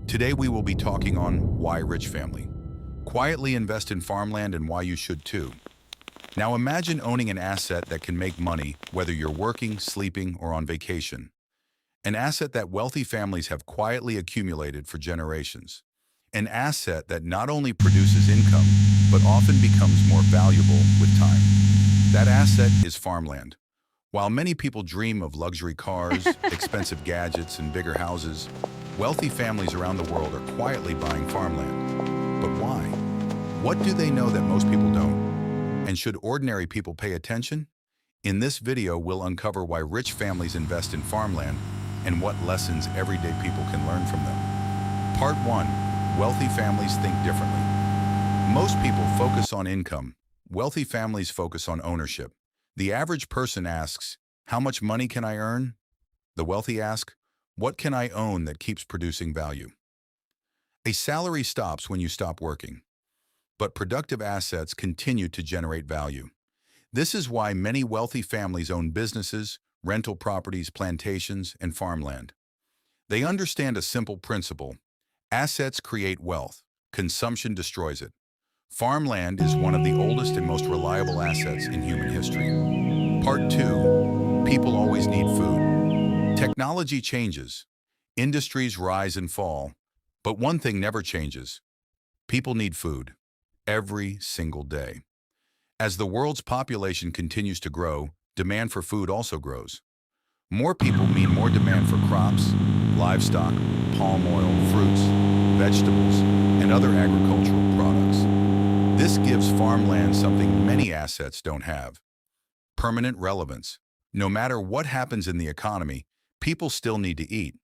Today we will be talking on why rich family. Quietly invest in farmland and why you should too. Now imagine owning an asset that can make money whether you're working, sleeping, or on vacation. An asset that wealthy families have quietly accumulated for generations. An asset that not only produces income, but often becomes more valuable with time. That asset is farmland. While many people dream of luxury cars, expensive gadgets, and bigger houses, wealthy families around the world are quietly buying farmland. But why? What do they know that most people don't? And should ordinary people pay attention? In this video, we'll uncover why rich families invest in farmland and what lessons everyday people can learn from them. Part 1. Wealthy families think differently. Most people focus on income. Wealthy families focus on ownership. The average person asks, how much money can I earn? The wealthy ask, what can I own that keeps producing value? A salary stops when you stop working, but productive assets continue to generate value. This is why many wealthy families own businesses, rental properties, plantations, and farmland. They understand a simple principle: assets create wealth, consumption destroys it. Farmland is one of the oldest and most reliable assets in human history. Part 2. People always need food. Technology changes. Industries rise and fall. But one thing never changes. People need food. Every single day. As the world's population continues to grow, demand for food also grows. More people mean more demand for crops, livestock, palm oil, fruits, vegetables, and other agricultural products. This gives farmland something many assets don't have: permanent relevance. No matter what happens in the economy, people still need to eat,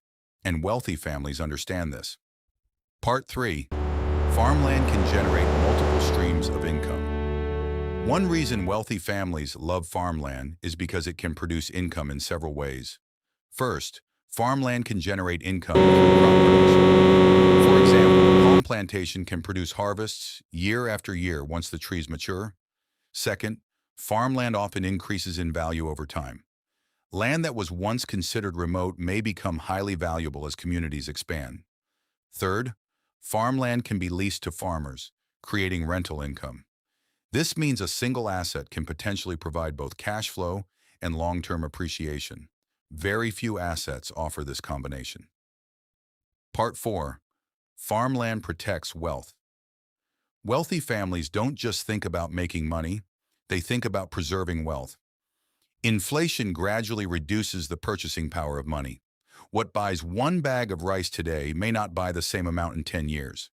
and wealthy families understand this. Part 3. Farmland can generate multiple streams of income. One reason wealthy families love farmland is because it can produce income in several ways. First, farmland can generate income through crop production. For example, a palm plantation can produce harvests year after year once the trees mature. Second, farmland often increases in value over time. Land that was once considered remote may become highly valuable as communities expand. Third, farmland can be leased to farmers, creating rental income. This means a single asset can potentially provide both cash flow and long-term appreciation. Very few assets offer this combination. Part 4. Farmland protects wealth. Wealthy families don't just think about making money, they think about preserving wealth. Inflation gradually reduces the purchasing power of money. What buys one bag of rice today may not buy the same amount in 10 years.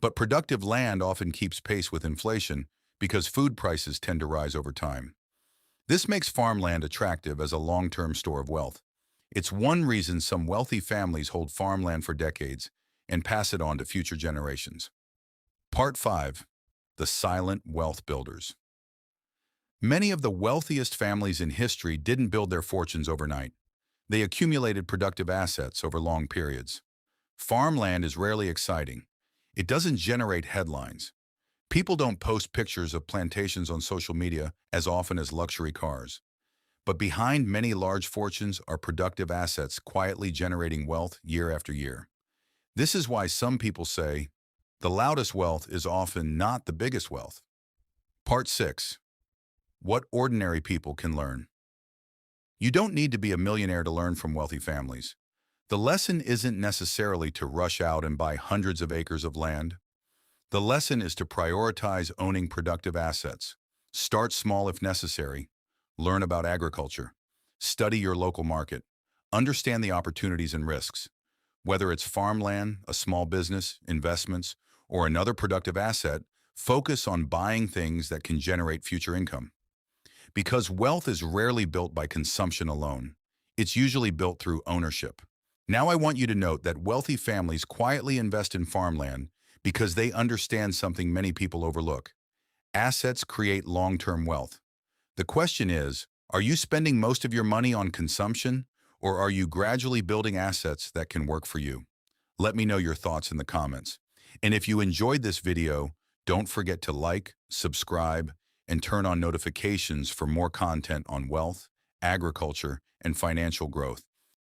But productive land often keeps pace with inflation because food prices tend to rise over time. This makes farmland attractive as a long-term store of wealth. It's one reason some wealthy families hold farmland for decades and pass it on to future generations. Part 5. The silent wealth builders. Many of the wealthiest families in history didn't build their fortunes overnight. They accumulated productive assets over long periods. Farmland is rarely exciting. It doesn't generate headlines. People don't post pictures of plantations on social media as often as luxury cars. But behind many large fortunes are productive assets quietly generating wealth year after year. This is why some people say, the loudest wealth is often not the biggest wealth. Part 6. What ordinary people can learn. You don't need to be a millionaire to learn from wealthy families. The lesson isn't necessarily to rush out and buy hundreds of acres of land. The lesson is to prioritize owning productive assets. Start small if necessary. Learn about agriculture. Study your local market. Understand the opportunities and risks. Whether it's farmland, a small business, investments, or another productive asset, focus on buying things that can generate future income. Because wealth is rarely built by consumption alone. It's usually built through ownership. Now I want you to note that wealthy families quietly invest in farmland because they understand something many people overlook. Assets create long-term wealth. The question is, are you spending most of your money on consumption, or are you gradually building assets that can work for you? Let me know your thoughts in the comments. And if you enjoyed this video, don't forget to like, subscribe, and turn on notifications for more content on wealth, agriculture, and financial growth.